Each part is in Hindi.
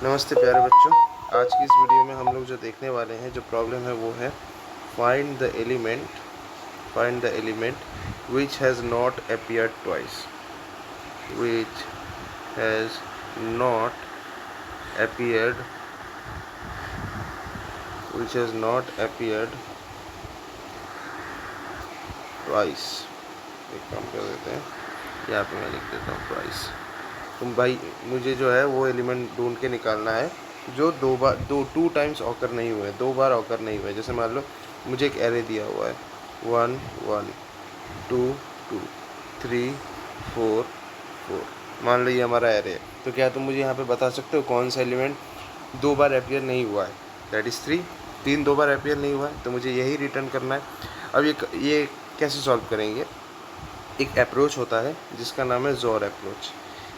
नमस्ते प्यारे बच्चों। आज की इस वीडियो में हम लोग जो देखने वाले हैं, जो प्रॉब्लम है वो है find the element which has not appeared twice, which has not appeared twice. एक काम कर देते हैं, यहाँ पे मैं लिख देता हूँ ट्वाइस। तुम भाई मुझे जो है वो एलिमेंट ढूंढ के निकालना है जो टू टाइम्स ऑकर नहीं हुए, 2 बार ऑकर नहीं हुए। जैसे मान लो मुझे एक एरे दिया हुआ है 1 1 2 2 3 4 4, मान लो ये हमारा एरे है। तो क्या तुम मुझे यहाँ पे बता सकते हो कौन सा एलिमेंट 2 बार अपीयर नहीं हुआ है? That is 3। 2 बार अपीयर नहीं हुआ है, तो मुझे यही रिटर्न करना है। अब ये कैसे सॉल्व करेंगे? एक अप्रोच होता है जिसका नाम है ज़ोर अप्रोच।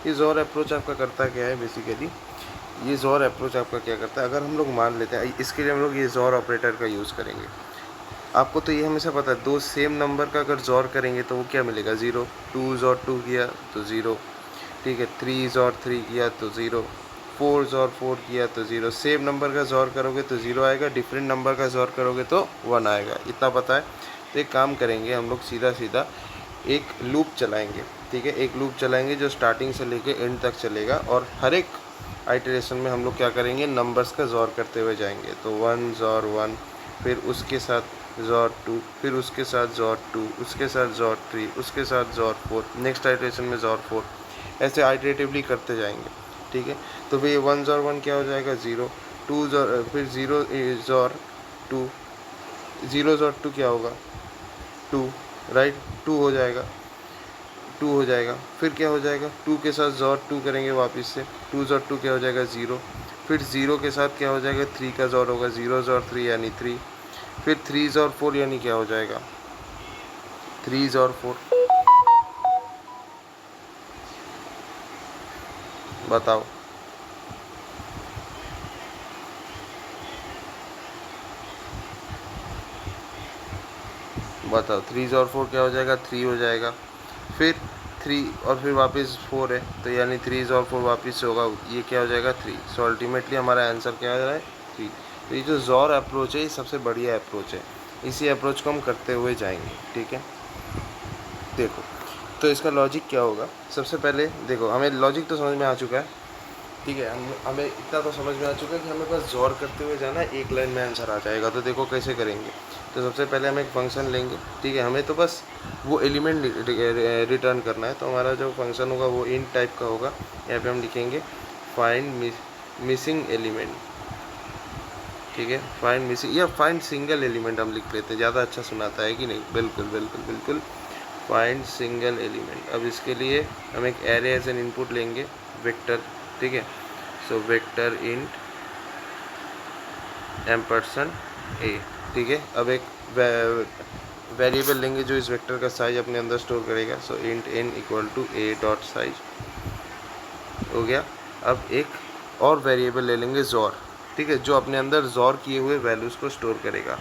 ये ज़ोर अप्रोच आपका करता क्या है बेसिकली? ये ज़ोर अप्रोच आपका क्या करता है, अगर हम लोग मान लेते हैं, इसके लिए हम लोग ये ज़ोर ऑपरेटर का यूज़ करेंगे। आपको तो ये हमेशा पता है, 2 सेम नंबर का अगर ज़ोर करेंगे तो वो क्या मिलेगा? 0। 2 ज़ोर 2 किया तो 0, ठीक है। 3 ज़ोर 3 किया तो 0, 4 ज़ोर 4 किया तो 0। सेम नंबर का ज़ोर करोगे तो 0 आएगा, डिफरेंट नंबर का ज़ोर करोगे तो 1 आएगा। इतना पता है। तो एक काम करेंगे हम लोग, सीधा सीधा एक लूप चलाएंगे, ठीक है। एक लूप चलाएंगे जो स्टार्टिंग से लेके एंड तक चलेगा, और हर एक आइटरेशन में हम लोग क्या करेंगे? नंबर्स का ज़ोर करते हुए जाएंगे। तो 1 ज़ोर 1, फिर उसके साथ ज़ोर 2, फिर उसके साथ ज़ोर 2, उसके साथ ज़ोर 3, उसके साथ ज़ोर 4, नेक्स्ट आइटरेशन में ज़ोर 4, ऐसे आइटरेटिवली करते जाएंगे, ठीक है। तो फिर 1 ज़ोर 1 क्या हो जाएगा? 0। 2 ज़ोर, फिर 0 ज़ोर 2, 0 ज़ोर 2 क्या होगा? 2, राइट। 2 हो जाएगा, 2 हो जाएगा। फिर क्या हो जाएगा? 2 के साथ ज़ोर 2 करेंगे वापस से, 2 ज़ोर 2 क्या हो जाएगा? 0। फिर 0 के साथ क्या हो जाएगा? 3 का ज़ोर होगा, 0 ज़ोर 3 यानी 3। फिर 3 ज़ोर 4 यानी क्या हो जाएगा? 3 ज़ोर 4। बताओ। बताओ 3 ज़ोर 4 क्या हो जाएगा? 3 हो जाएगा। फिर 3 और फिर वापस 4 है, तो यानी 3 ज़ोर 4 वापस होगा, ये क्या हो जाएगा? 3। सो अल्टीमेटली हमारा आंसर क्या आ रहा है? 3। तो ये जो ज़ोर अप्रोच है, ये सबसे बढ़िया अप्रोच है। इसी अप्रोच को हम करते हुए जाएंगे, ठीक है। देखो, तो इसका लॉजिक क्या होगा? सबसे पहले देखो, हमें लॉजिक तो समझ में आ चुका है, ठीक है। हमें इतना तो समझ में आ चुका है कि हमें बस ज़ोर करते हुए जाना है, एक लाइन में आंसर आ जाएगा। तो देखो कैसे करेंगे। तो सबसे पहले हम एक फंक्शन लेंगे, ठीक है। हमें तो बस वो एलिमेंट रिटर्न करना है। तो हमारा जो फंक्शन होगा वो इन टाइप का होगा। यहाँ पे हम लिखेंगे फाइंड मिसिंग एलिमेंट, ठीक है। फाइंड मिसिंग या फाइंड सिंगल एलिमेंट हम लिख लेते हैं, ज़्यादा अच्छा सुनाता है कि नहीं? बिल्कुल बिल्कुल बिल्कुल, फाइंड सिंगल एलिमेंट। अब इसके लिए हम एक एरे एज एन इनपुट लेंगे, वेक्टर, ठीक है। सो वेक्टर इंट एम्परसेंड ए, ठीक है। अब एक वेरिएबल लेंगे जो इस वेक्टर का साइज अपने अंदर स्टोर करेगा। So int n equal to a dot size, हो गया। अब एक और वेरिएबल ले लेंगे ज़ोर, ठीक है, जो अपने अंदर ज़ोर किए हुए वैल्यूज़ को स्टोर करेगा,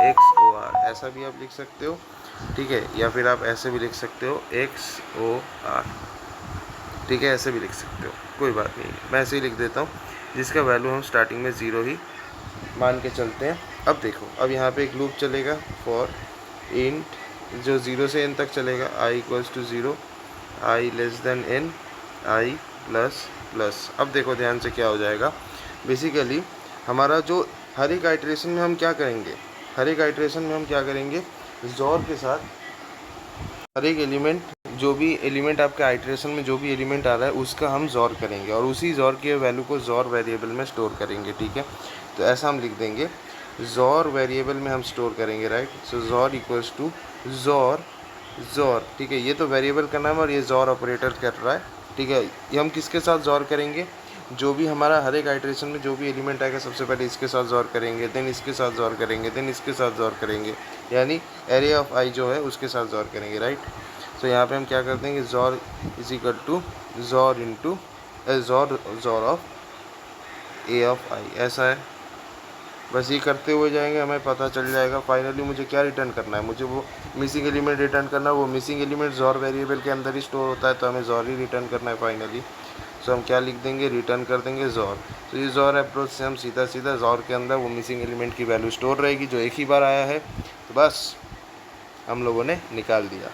XOR, ऐसा भी आप लिख सकते हो, ठीक है। या फिर आप ऐसे भी लिख सकते हो XOR, ठीक है, ऐसे भी लिख सकते हो, कोई बात नहीं है। मैं ऐसे ही लिख देता हूँ, जिसका वैल्यू हम स्टार्टिंग में 0 ही मान के चलते हैं। अब देखो, अब यहाँ पे एक लूप चलेगा फॉर इंट जो 0 से n तक चलेगा, i equals to 0, i less than n, i plus plus. अब देखो ध्यान से क्या हो जाएगा। बेसिकली हमारा जो हर एक आइटरेशन में हम क्या करेंगे? हर एक आइटरेशन में हम क्या करेंगे? ज़ोर के साथ हर एक एलिमेंट, जो भी एलिमेंट आपके आइटरेशन में जो भी एलिमेंट आ रहा है उसका हम ज़ोर करेंगे, और उसी ज़ोर के वैल्यू को ज़ोर वेरिएबल में स्टोर करेंगे, ठीक है। तो ऐसा हम लिख देंगे, ज़ोर वेरिएबल में हम स्टोर करेंगे, राइट। सो ज़ोर इक्वल्स टू ज़ोर ज़ोर, ठीक है। ये तो वेरिएबल का नाम है और ये ज़ोर ऑपरेटर कर रहा है, ठीक है। ये हम किसके साथ ज़ोर करेंगे? जो भी हमारा हर एक आइटरेशन में जो भी एलिमेंट आएगा, सबसे पहले इसके साथ ज़ोर करेंगे, देन इसके साथ ज़ोर करेंगे, देन इसके साथ ज़ोर करेंगे, यानी एरे ऑफ आई जो है उसके साथ ज़ोर करेंगे, राइट। तो यहाँ पे हम क्या करते हैं कि ज़ोर इज इक्वल टू ज़ोर इंटू ज़ोर ऑफ ए ऑफ आई, ऐसा है। बस ये करते हुए जाएंगे, हमें पता चल जाएगा फाइनली मुझे क्या रिटर्न करना है। मुझे वो मिसिंग एलिमेंट रिटर्न करना है, वो मिसिंग एलिमेंट ज़ोर वेरिएबल के अंदर ही स्टोर होता है, तो हमें ज़ोर ही रिटर्न करना है फाइनली। तो हम क्या लिख देंगे, रिटर्न कर देंगे जॉर। तो ये जॉर अप्रोच से हम सीधा सीधा जॉर के अंदर वो मिसिंग एलिमेंट की वैल्यू स्टोर रहेगी जो एक ही बार आया है, तो बस हम लोगों ने निकाल दिया।